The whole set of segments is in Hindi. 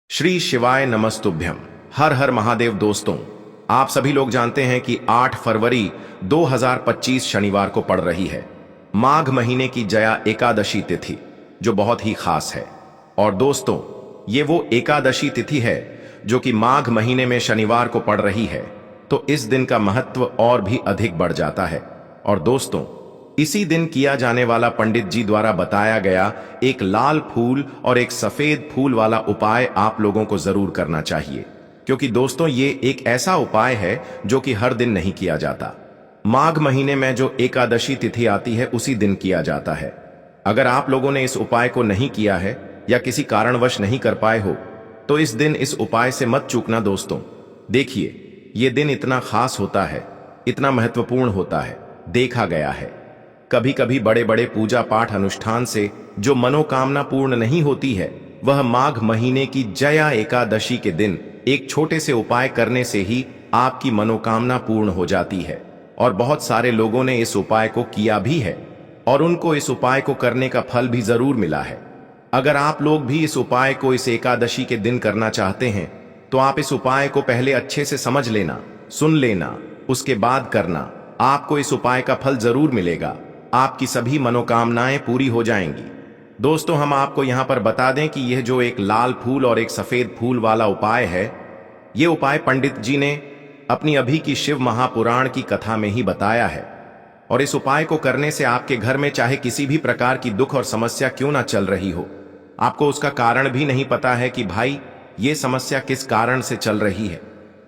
श्री शिवाय नमस्तुभ्यम। हर हर महादेव। दोस्तों, आप सभी लोग जानते हैं कि 8 फरवरी 2025 शनिवार को पड़ रही है माघ महीने की जया एकादशी तिथि, जो बहुत ही खास है। और दोस्तों, ये वो एकादशी तिथि है जो कि माघ महीने में शनिवार को पड़ रही है, तो इस दिन का महत्व और भी अधिक बढ़ जाता है। और दोस्तों, इसी दिन किया जाने वाला पंडित जी द्वारा बताया गया एक लाल फूल और एक सफेद फूल वाला उपाय आप लोगों को जरूर करना चाहिए, क्योंकि दोस्तों ये एक ऐसा उपाय है जो कि हर दिन नहीं किया जाता। माघ महीने में जो एकादशी तिथि आती है उसी दिन किया जाता है। अगर आप लोगों ने इस उपाय को नहीं किया है या किसी कारणवश नहीं कर पाए हो, तो इस दिन इस उपाय से मत चूकना दोस्तों। देखिए, ये दिन इतना खास होता है, इतना महत्वपूर्ण होता है। देखा गया है कभी कभी बड़े बड़े पूजा पाठ अनुष्ठान से जो मनोकामना पूर्ण नहीं होती है, वह माघ महीने की जया एकादशी के दिन एक छोटे से उपाय करने से ही आपकी मनोकामना पूर्ण हो जाती है। और बहुत सारे लोगों ने इस उपाय को किया भी है और उनको इस उपाय को करने का फल भी जरूर मिला है। अगर आप लोग भी इस उपाय को इस एकादशी के दिन करना चाहते हैं, तो आप इस उपाय को पहले अच्छे से समझ लेना, सुन लेना, उसके बाद करना। आपको इस उपाय का फल जरूर मिलेगा, आपकी सभी मनोकामनाएं पूरी हो जाएंगी। दोस्तों, हम आपको यहां पर बता दें कि यह जो एक लाल फूल और एक सफेद फूल वाला उपाय है, यह उपाय पंडित जी ने अपनी अभी की शिव महापुराण की कथा में ही बताया है। और इस उपाय को करने से आपके घर में चाहे किसी भी प्रकार की दुख और समस्या क्यों ना चल रही हो, आपको उसका कारण भी नहीं पता है कि भाई ये समस्या किस कारण से चल रही है।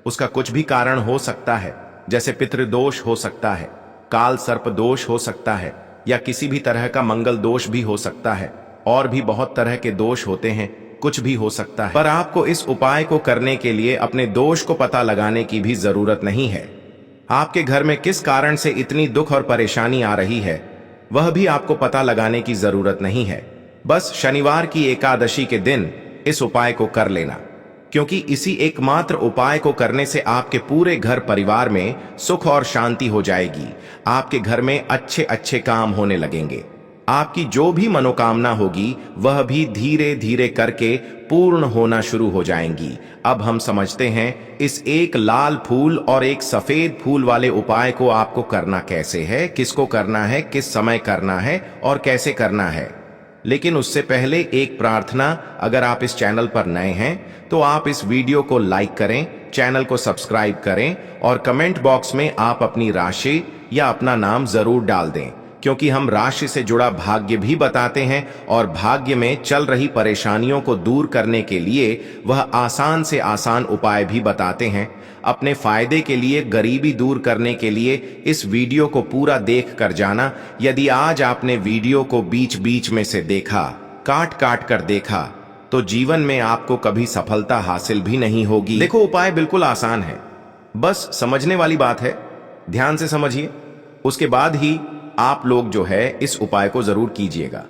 उसका कुछ भी कारण हो सकता है, जैसे पितृदोष हो सकता है, काल सर्प दोष हो सकता है, या किसी भी तरह का मंगल दोष भी हो सकता है। और भी बहुत तरह के दोष होते हैं, कुछ भी हो सकता है। पर आपको इस उपाय को करने के लिए अपने दोष को पता लगाने की भी जरूरत नहीं है। आपके घर में किस कारण से इतनी दुख और परेशानी आ रही है, वह भी आपको पता लगाने की जरूरत नहीं है। बस शनिवार की एकादशी के दिन इस उपाय को कर लेना, क्योंकि इसी एकमात्र उपाय को करने से आपके पूरे घर परिवार में सुख और शांति हो जाएगी। आपके घर में अच्छे अच्छे काम होने लगेंगे। आपकी जो भी मनोकामना होगी वह भी धीरे धीरे करके पूर्ण होना शुरू हो जाएंगी। अब हम समझते हैं इस एक लाल फूल और एक सफेद फूल वाले उपाय को आपको करना कैसे है, किसको करना है, किस समय करना है और कैसे करना है। लेकिन उससे पहले एक प्रार्थना, अगर आप इस चैनल पर नए हैं तो आप इस वीडियो को लाइक करें, चैनल को सब्सक्राइब करें और कमेंट बॉक्स में आप अपनी राशि या अपना नाम जरूर डाल दें, क्योंकि हम राशि से जुड़ा भाग्य भी बताते हैं और भाग्य में चल रही परेशानियों को दूर करने के लिए वह आसान से आसान उपाय भी बताते हैं। अपने फायदे के लिए, गरीबी दूर करने के लिए इस वीडियो को पूरा देख कर जाना। यदि आज आपने वीडियो को बीच बीच में से देखा, काट काट कर देखा, तो जीवन में आपको कभी सफलता हासिल भी नहीं होगी। देखो, उपाय बिल्कुल आसान है, बस समझने वाली बात है। ध्यान से समझिए, उसके बाद ही आप लोग जो है इस उपाय को जरूर कीजिएगा।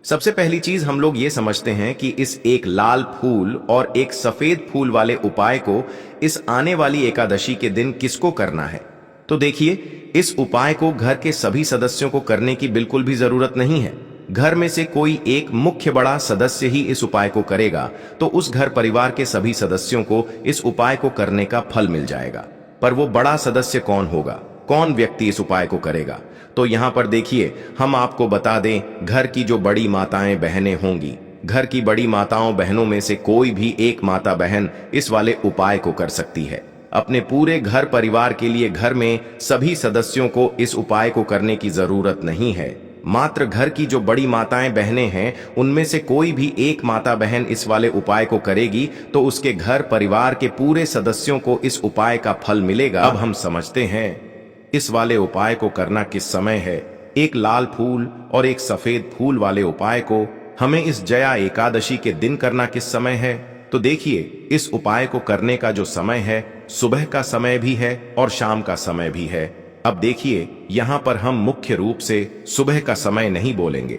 सबसे पहली चीज हम लोग ये समझते हैं कि इस एक लाल फूल और एक सफेद फूल वाले उपाय को इस आने वाली एकादशी के दिन किसको करना है। तो देखिए, इस उपाय को घर के सभी सदस्यों को करने की बिल्कुल भी जरूरत नहीं है। घर में से कोई एक मुख्य बड़ा सदस्य ही इस उपाय को करेगा तो उस घर परिवार के सभी सदस्यों को इस उपाय को करने का फल मिल जाएगा। पर वो बड़ा सदस्य कौन होगा, कौन व्यक्ति इस उपाय को करेगा, तो यहां पर देखिए, हम आपको बता दें, घर की जो बड़ी माताएं बहनें होंगी, घर की बड़ी माताओं बहनों में से कोई भी एक माता बहन इस वाले उपाय को कर सकती है। अपने पूरे घर परिवार के लिए घर में सभी सदस्यों को इस उपाय को करने की जरूरत नहीं है। मात्र घर की जो बड़ी माताएं बहनें हैं, उनमें से कोई भी एक माता बहन इस वाले उपाय को करेगी तो उसके घर परिवार के पूरे सदस्यों को इस उपाय का फल मिलेगा। अब हम समझते हैं इस वाले उपाय को करना किस समय है। एक लाल फूल और एक सफेद फूल वाले उपाय को हमें इस जया एकादशी के दिन करना किस समय है। तो देखिए, इस उपाय को करने का जो समय है, सुबह का समय भी है और शाम का समय भी है। अब देखिए, यहां पर हम मुख्य रूप से सुबह का समय नहीं बोलेंगे,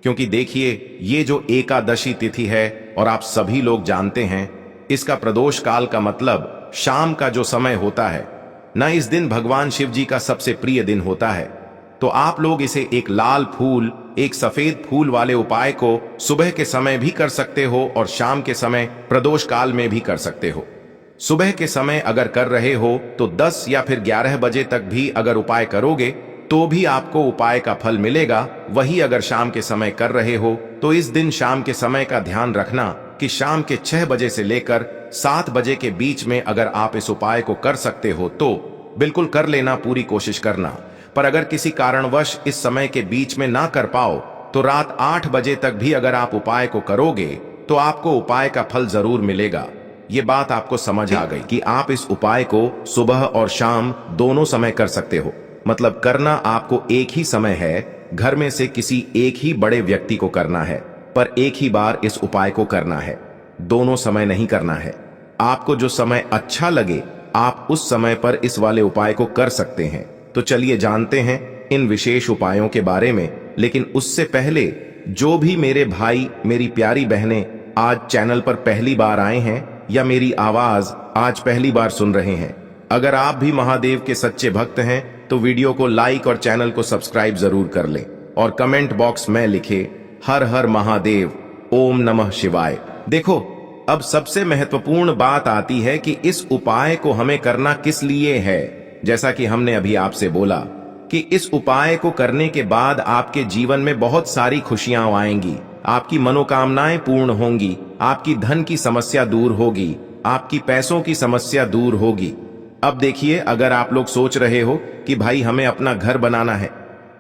क्योंकि देखिए, ये जो एकादशी तिथि है और आप सभी लोग जानते हैं, इसका प्रदोष काल का मतलब शाम का जो समय होता है ना, इस दिन भगवान शिव जी का सबसे प्रिय दिन होता है। तो आप लोग इसे एक लाल फूल, एक सफेद फूल वाले उपाय को सुबह के समय भी कर सकते हो और शाम के समय प्रदोष काल में भी कर सकते हो। सुबह के समय अगर कर रहे हो तो 10 या फिर 11 बजे तक भी अगर उपाय करोगे तो भी आपको उपाय का फल मिलेगा। वही अगर शाम के समय कर रहे हो तो इस दिन शाम के समय का ध्यान रखना कि शाम के 6 बजे से लेकर 7 बजे के बीच में अगर आप इस उपाय को कर सकते हो तो बिल्कुल कर लेना, पूरी कोशिश करना। पर अगर किसी कारणवश इस समय के बीच में ना कर पाओ तो रात 8 बजे तक भी अगर आप उपाय को करोगे तो आपको उपाय का फल जरूर मिलेगा। ये बात आपको समझ आ गई कि आप इस उपाय को सुबह और शाम दोनों समय कर सकते हो। मतलब करना आपको एक ही समय है, घर में से किसी एक ही बड़े व्यक्ति को करना है, पर एक ही बार इस उपाय को करना है, दोनों समय नहीं करना है। आपको जो समय अच्छा लगे आप उस समय पर इस वाले उपाय को कर सकते हैं। तो चलिए जानते हैं इन विशेष उपायों के बारे में। लेकिन उससे पहले जो भी मेरे भाई, मेरी प्यारी बहनें आज चैनल पर पहली बार आए हैं या मेरी आवाज आज पहली बार सुन रहे हैं, अगर आप भी महादेव के सच्चे भक्त हैं तो वीडियो को लाइक और चैनल को सब्सक्राइब जरूर कर लें और कमेंट बॉक्स में लिखे हर हर महादेव, ओम नमः शिवाय। देखो, अब सबसे महत्वपूर्ण बात आती है कि इस उपाय को हमें करना किस लिए है। जैसा कि हमने अभी आपसे बोला कि इस उपाय को करने के बाद आपके जीवन में बहुत सारी खुशियां आएंगी, आपकी मनोकामनाएं पूर्ण होंगी, आपकी धन की समस्या दूर होगी, आपकी पैसों की समस्या दूर होगी। अब देखिए, अगर आप लोग सोच रहे हो कि भाई हमें अपना घर बनाना है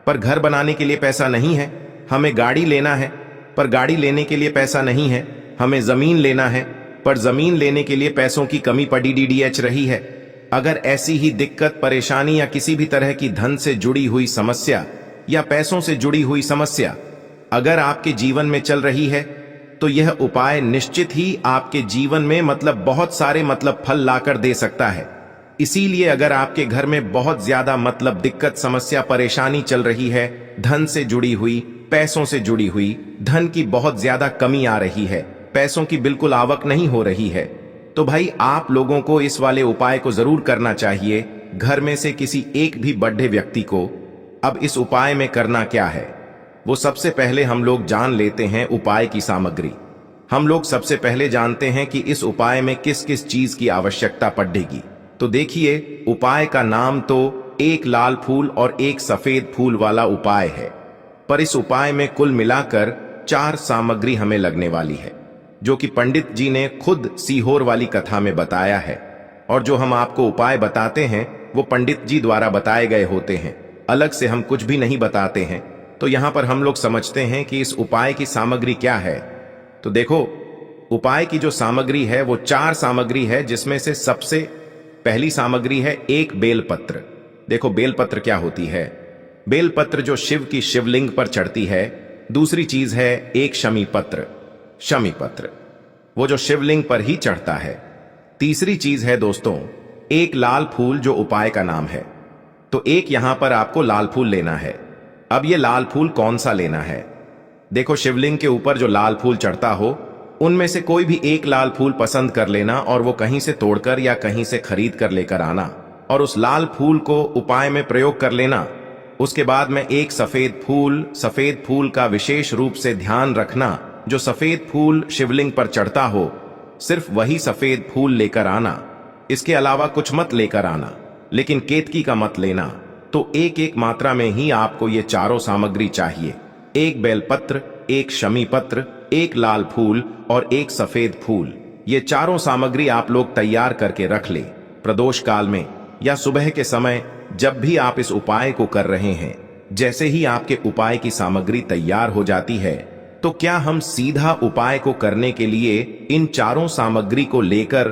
पर घर बनाने के लिए पैसा नहीं है, हमें गाड़ी लेना है पर गाड़ी लेने के लिए पैसा नहीं है, हमें जमीन लेना है पर जमीन लेने के लिए पैसों की कमी पड़ी डीडीएच रही है। अगर ऐसी ही दिक्कत, परेशानी या किसी भी तरह की धन से जुड़ी हुई समस्या या पैसों से जुड़ी हुई समस्या अगर आपके जीवन में चल रही है तो यह उपाय निश्चित ही आपके जीवन में बहुत सारे फल लाकर दे सकता है। इसीलिए अगर आपके घर में बहुत ज्यादा दिक्कत, समस्या, परेशानी चल रही है, धन से जुड़ी हुई, पैसों से जुड़ी हुई, धन की बहुत ज्यादा कमी आ रही है, पैसों की बिल्कुल आवक नहीं हो रही है, तो भाई आप लोगों को इस वाले उपाय को जरूर करना चाहिए, घर में से किसी एक भी बड़े व्यक्ति को। अब इस उपाय में करना क्या है वो सबसे पहले हम लोग जान लेते हैं उपाय की सामग्री। हम लोग सबसे पहले जानते हैं कि इस उपाय में किस किस चीज की आवश्यकता पड़ेगी। तो देखिए, उपाय का नाम तो एक लाल फूल और एक सफेद फूल वाला उपाय है, पर इस उपाय में कुल मिलाकर 4 सामग्री हमें लगने वाली है, जो कि पंडित जी ने खुद सीहोर वाली कथा में बताया है। और जो हम आपको उपाय बताते हैं वो पंडित जी द्वारा बताए गए होते हैं, अलग से हम कुछ भी नहीं बताते हैं। तो यहां पर हम लोग समझते हैं कि इस उपाय की सामग्री क्या है। तो देखो, उपाय की जो सामग्री है वो 4 सामग्री है, जिसमें से सबसे पहली सामग्री है एक बेलपत्र। देखो, बेलपत्र क्या होती है? बेलपत्र जो शिव की शिवलिंग पर चढ़ती है। दूसरी चीज है एक शमी पत्र, शमी पत्र, वो जो शिवलिंग पर ही चढ़ता है। तीसरी चीज है दोस्तों एक लाल फूल, जो उपाय का नाम है। तो एक यहां पर आपको लाल फूल लेना है। अब ये लाल फूल कौन सा लेना है? देखो, शिवलिंग के ऊपर जो लाल फूल चढ़ता हो उनमें से कोई भी एक लाल फूल पसंद कर लेना और वो कहीं से तोड़कर या कहीं से खरीद कर लेकर आना और उस लाल फूल को उपाय में प्रयोग कर लेना। उसके बाद में एक सफेद फूल का विशेष रूप से ध्यान रखना। जो सफेद फूल शिवलिंग पर चढ़ता हो सिर्फ वही सफेद फूल लेकर आना, इसके अलावा कुछ मत लेकर आना, लेकिन केतकी का मत लेना। तो एक एक मात्रा में ही आपको ये चारों सामग्री चाहिए, एक बेलपत्र, एक शमी पत्र, एक लाल फूल और एक सफेद फूल। ये चारों सामग्री आप लोग तैयार करके रख ले। प्रदोष काल में या सुबह के समय जब भी आप इस उपाय को कर रहे हैं, जैसे ही आपके उपाय की सामग्री तैयार हो जाती है तो क्या हम सीधा उपाय को करने के लिए इन चारों सामग्री को लेकर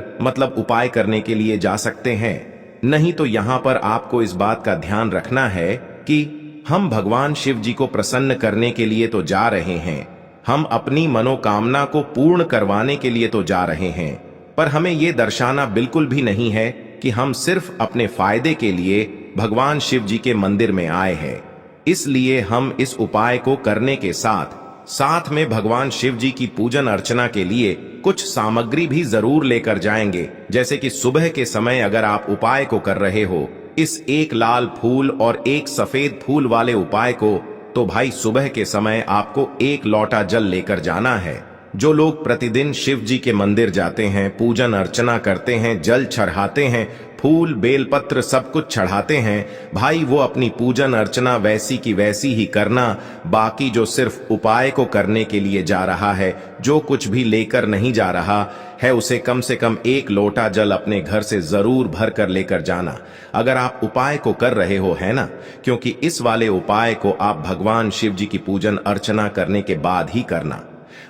उपाय करने के लिए जा सकते हैं? नहीं, तो यहां पर आपको इस बात का ध्यान रखना है कि हम भगवान शिव जी को प्रसन्न करने के लिए तो जा रहे हैं, हम अपनी मनोकामना को पूर्ण करवाने के लिए तो जा रहे हैं, पर हमें यह दर्शाना बिल्कुल भी नहीं है कि हम सिर्फ अपने फायदे के लिए भगवान शिव जी के मंदिर में आए हैं। इसलिए हम इस उपाय को करने के साथ में भगवान शिव जी की पूजन अर्चना के लिए कुछ सामग्री भी जरूर लेकर जाएंगे। जैसे कि सुबह के समय अगर आप उपाय को कर रहे हो इस एक लाल फूल और एक सफेद फूल वाले उपाय को, तो भाई सुबह के समय आपको एक लोटा जल लेकर जाना है। जो लोग प्रतिदिन शिव जी के मंदिर जाते हैं, पूजन अर्चना करते हैं, जल चढ़ाते हैं, फूल बेलपत्र सब कुछ चढ़ाते हैं, भाई वो अपनी पूजन अर्चना वैसी की वैसी ही करना। बाकी जो सिर्फ उपाय को करने के लिए जा रहा है, जो कुछ भी लेकर नहीं जा रहा है, उसे कम से कम एक लोटा जल अपने घर से जरूर भर कर लेकर जाना। अगर आप उपाय को कर रहे हो, है ना, क्योंकि इस वाले उपाय को आप भगवान शिव जी की पूजन अर्चना करने के बाद ही करना।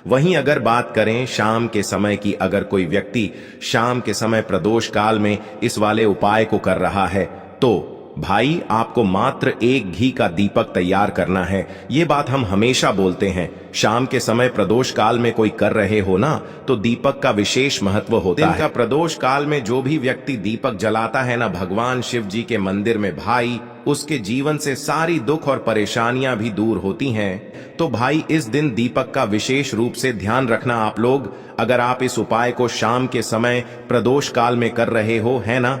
वहीं अगर बात करें शाम के समय की, अगर कोई व्यक्ति शाम के समय प्रदोष काल में इस वाले उपाय को कर रहा है, तो भाई आपको मात्र एक घी का दीपक तैयार करना है। ये बात हम हमेशा बोलते हैं, शाम के समय प्रदोष काल में कोई कर रहे हो ना, तो दीपक का विशेष महत्व होता है। दिन का प्रदोष काल में जो भी व्यक्ति दीपक जलाता है ना भगवान शिव जी के मंदिर में, भाई उसके जीवन से सारी दुख और परेशानियां भी दूर होती हैं। तो भाई इस दिन दीपक का विशेष रूप से ध्यान रखना आप लोग। अगर आप इस उपाय को शाम के समय प्रदोष काल में कर रहे हो, है ना,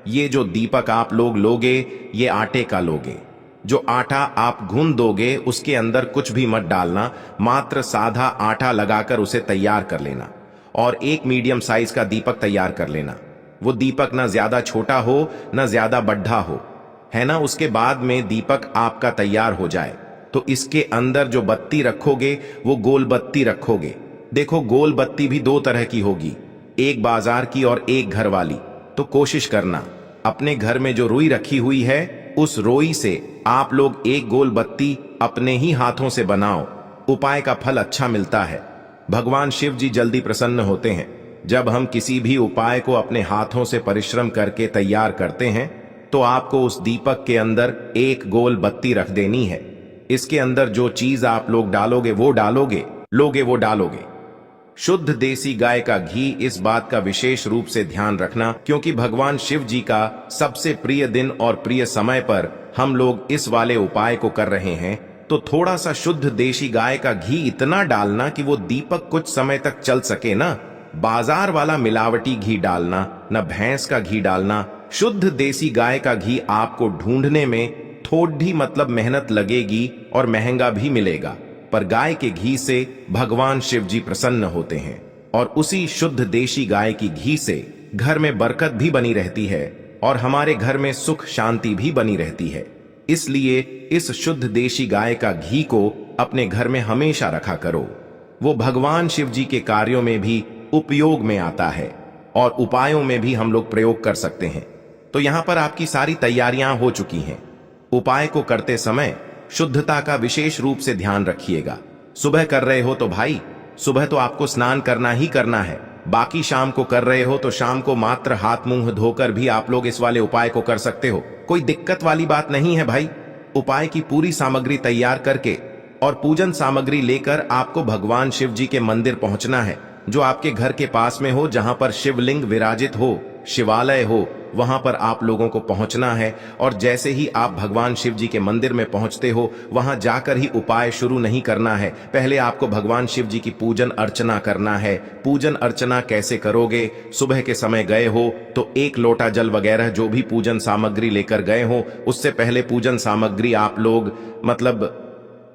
ये जो दीपक आप लोग लोगे, ये आटे का लोगे। जो आटा आप गूंद दोगे उसके अंदर कुछ भी मत डालना, मात्र साधा आटा लगाकर उसे तैयार कर लेना और एक मीडियम साइज का दीपक तैयार कर लेना। वो दीपक ना ज्यादा छोटा हो ना ज्यादा बड़ा हो, है ना। उसके बाद में दीपक आपका तैयार हो जाए तो इसके अंदर जो बत्ती रखोगे वो गोल बत्ती रखोगे। देखो गोल बत्ती भी दो तरह की होगी, एक बाजार की और एक घर वाली। तो कोशिश करना अपने घर में जो रुई रखी हुई है, उस रुई से आप लोग एक गोल बत्ती अपने ही हाथों से बनाओ। उपाय का फल अच्छा मिलता है। भगवान शिव जी जल्दी प्रसन्न होते हैं जब हम किसी भी उपाय को अपने हाथों से परिश्रम करके तैयार करते हैं। तो आपको उस दीपक के अंदर एक गोल बत्ती रख देनी है। इसके अंदर जो चीज आप लोग डालोगे वो डालोगे। शुद्ध देसी गाय का घी, इस बात का विशेष रूप से ध्यान रखना, क्योंकि भगवान शिव जी का सबसे प्रिय दिन और प्रिय समय पर हम लोग इस वाले उपाय को कर रहे हैं। तो थोड़ा सा शुद्ध देसी गाय का घी इतना डालना कि वो दीपक कुछ समय तक चल सके ना। बाजार वाला मिलावटी घी डालना, न भैंस का घी डालना। शुद्ध देसी गाय का घी आपको ढूंढने में थोड़ी मतलब मेहनत लगेगी और महंगा भी मिलेगा, पर गाय के घी से भगवान शिव जी प्रसन्न होते हैं और उसी शुद्ध देशी गाय की घी से घर में बरकत भी बनी रहती है और हमारे घर में सुख शांति भी बनी रहती है। इसलिए इस शुद्ध देशी गाय का घी को अपने घर में हमेशा रखा करो। वो भगवान शिव जी के कार्यों में भी उपयोग में आता है और उपायों में भी हम लोग प्रयोग कर सकते हैं। तो यहां पर आपकी सारी तैयारियां हो चुकी हैं। उपाय को करते समय शुद्धता का विशेष रूप से ध्यान रखिएगा। सुबह कर रहे हो तो भाई सुबह तो आपको स्नान करना ही करना है। बाकी शाम को कर रहे हो तो शाम को मात्र हाथ मुंह धोकर भी आप लोग इस वाले उपाय को कर सकते हो। कोई दिक्कत वाली बात नहीं है भाई। उपाय की पूरी सामग्री तैयार करके और पूजन सामग्री लेकर आपको भगवान शिव जी के मंदिर पहुंचना है, जो आपके घर के पास में हो, जहां पर शिवलिंग विराजित हो, शिवालय हो, वहां पर आप लोगों को पहुंचना है। और जैसे ही आप भगवान शिव जी के मंदिर में पहुंचते हो, वहां जाकर ही उपाय शुरू नहीं करना है। पहले आपको भगवान शिव जी की पूजन अर्चना करना है। पूजन अर्चना कैसे करोगे? सुबह के समय गए हो तो एक लोटा जल वगैरह जो भी पूजन सामग्री लेकर गए हो, उससे पहले पूजन सामग्री आप लोग मतलब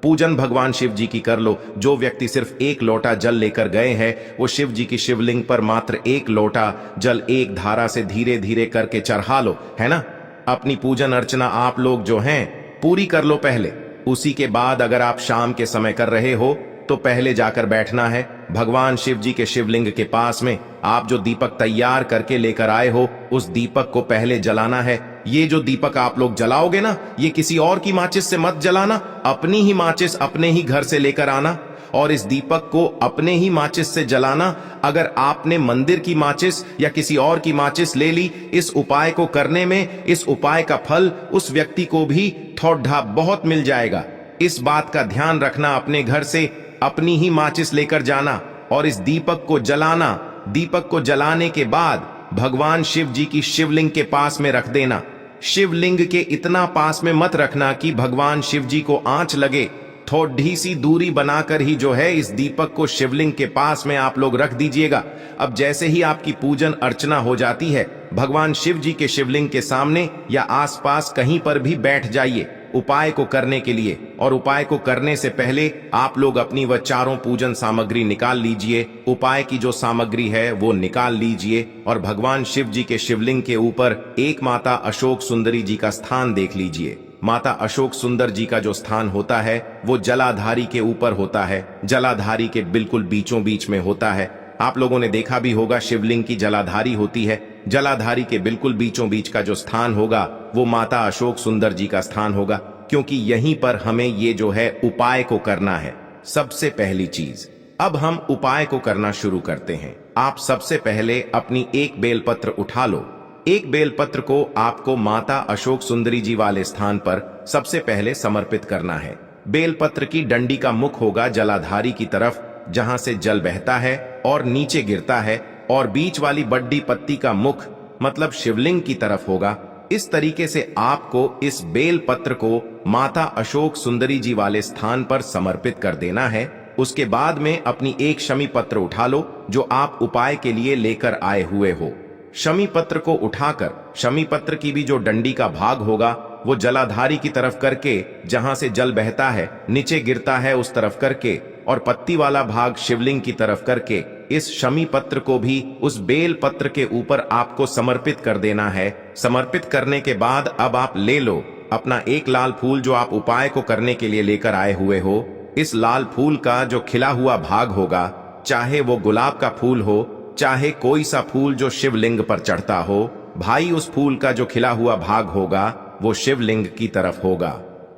पूजन भगवान शिव जी की कर लो। जो व्यक्ति सिर्फ एक लोटा जल लेकर गए हैं, वो शिव जी की शिवलिंग पर मात्र एक लोटा जल एक धारा से धीरे धीरे करके चढ़ा लो, है ना। अपनी पूजन अर्चना आप लोग जो हैं पूरी कर लो पहले। उसी के बाद अगर आप शाम के समय कर रहे हो तो पहले जाकर बैठना है भगवान शिव जी के शिवलिंग के पास में। आप जो दीपक तैयार करके लेकर आए हो, उस दीपक को पहले जलाना है। ये जो दीपक आप लोग जलाओगे ना, ये किसी और की माचिस से मत जलाना, अपनी ही माचिस अपने ही घर से लेकर आना और इस दीपक को अपने ही माचिस से जलाना। अगर आपने मंदिर की माचिस या किसी और की माचिस ले ली, इस उपाय को करने में इस उपाय का फल उस व्यक्ति को भी थोड़ा बहुत मिल जाएगा। इस बात का ध्यान रखना, अपने घर से अपनी ही माचिस लेकर जाना और इस दीपक को जलाना। दीपक को जलाने के बाद भगवान शिव जी की शिवलिंग के पास में रख देना। शिवलिंग के इतना पास में मत रखना कि भगवान शिव जी को आंच लगे, थोड़ी सी दूरी बनाकर ही जो है इस दीपक को शिवलिंग के पास में आप लोग रख दीजिएगा। अब जैसे ही आपकी पूजन अर्चना हो जाती है, भगवान शिव जी के शिवलिंग के सामने या आसपास कहीं पर भी बैठ जाइए उपाय को करने के लिए। और उपाय को करने से पहले आप लोग अपनी वह चारों पूजन सामग्री निकाल लीजिए। उपाय की जो सामग्री है वो निकाल लीजिए और भगवान शिव जी के शिवलिंग के ऊपर एक माता अशोक सुंदरी जी का स्थान देख लीजिए। माता अशोक सुंदर जी का जो स्थान होता है वो जलाधारी के ऊपर होता है, जलाधारी के बिल्कुल बीचों बीच में होता है। आप लोगों ने देखा भी होगा शिवलिंग की जलाधारी होती है, जलाधारी के बिल्कुल बीचों बीच का जो स्थान होगा वो माता अशोक सुंदर जी का स्थान होगा, क्योंकि यहीं पर हमें ये जो है उपाय को करना है। सबसे पहली चीज, अब हम उपाय को करना शुरू करते हैं। आप सबसे पहले अपनी एक बेलपत्र उठा लो। एक बेलपत्र को आपको माता अशोक सुंदरी जी वाले स्थान पर सबसे पहले समर्पित करना है। बेलपत्र की डंडी का मुख होगा जलाधारी की तरफ, जहां से जल बहता है और नीचे गिरता है, और बीच वाली बड्डी पत्ती का मुख मतलब शिवलिंग की तरफ होगा। इस तरीके से आपको इस बेल पत्र को माता अशोक सुंदरी जी वाले स्थान पर समर्पित कर देना है। उसके बाद में अपनी एक शमी पत्र उठा लो जो आप उपाय के लिए लेकर आए हुए हो। शमी पत्र को उठाकर शमी पत्र की भी जो डंडी का भाग होगा वो जलाधारी की तरफ करके, जहां से जल बहता है नीचे गिरता है उस तरफ करके, और पत्ती वाला भाग शिवलिंग की तरफ करके इस शमी पत्र को भी उस बेल पत्र के ऊपर आपको समर्पित कर देना है। समर्पित करने के बाद अब आप ले लो अपना एक लाल फूल जो आप उपाय को करने के लिए लेकर आए हुए हो। इस लाल फूल का जो खिला हुआ भाग होगा, चाहे वो गुलाब का फूल हो, चाहे कोई सा फूल जो शिवलिंग पर चढ़ता हो, भाई उस फूल का जो खिला हुआ भाग होगा वो शिवलिंग की तरफ होगा।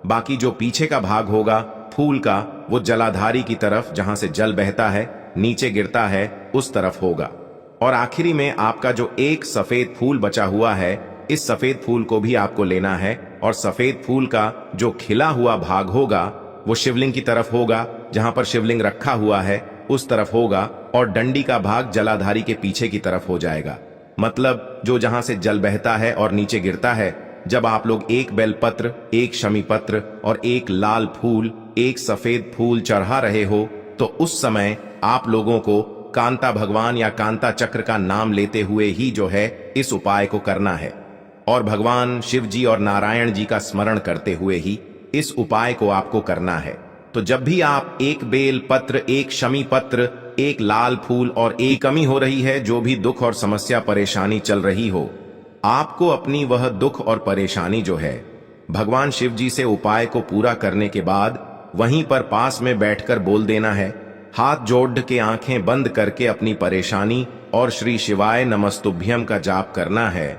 बाकी जो पीछे का भाग होगा फूल का वो जलाधारी की तरफ, जहां से जल बहता है नीचे गिरता है उस तरफ होगा। और आखिरी में आपका जो एक सफेद फूल बचा हुआ है, इस सफेद फूल को भी आपको लेना है और सफेद फूल का जो खिला हुआ भाग होगा वो शिवलिंग की तरफ होगा, जहां पर शिवलिंग रखा हुआ है उस तरफ होगा, और डंडी का भाग जलाधारी के पीछे की तरफ हो जाएगा। मतलब जो जहां से जल बहता है और नीचे गिरता है, जब आप लोग एक बेलपत्र, एक शमी पत्र और एक लाल फूल, एक सफेद फूल चढ़ा रहे हो, तो उस समय आप लोगों को कांता भगवान या कांता चक्र का नाम लेते हुए ही जो है इस उपाय को करना है, और भगवान शिव जी और नारायण जी का स्मरण करते हुए ही इस उपाय को आपको करना है। तो जब भी आप एक बेल पत्र, एक शमी पत्र, एक लाल फूल और एक कमी हो रही है, जो भी दुख और समस्या परेशानी चल रही हो, आपको अपनी वह दुख और परेशानी जो है भगवान शिव जी से उपाय को पूरा करने के बाद वहीं पर पास में बैठकर बोल देना है। हाथ जोड़ के आंखें बंद करके अपनी परेशानी और श्री शिवाय नमस्तुभ्यम का जाप करना है।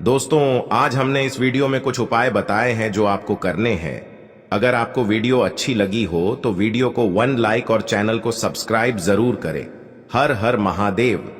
दोस्तों, आज हमने इस वीडियो में कुछ उपाय बताए हैं जो आपको करने हैं। अगर आपको वीडियो अच्छी लगी हो तो वीडियो को 1 लाइक और चैनल को सब्सक्राइब जरूर करें। हर हर महादेव।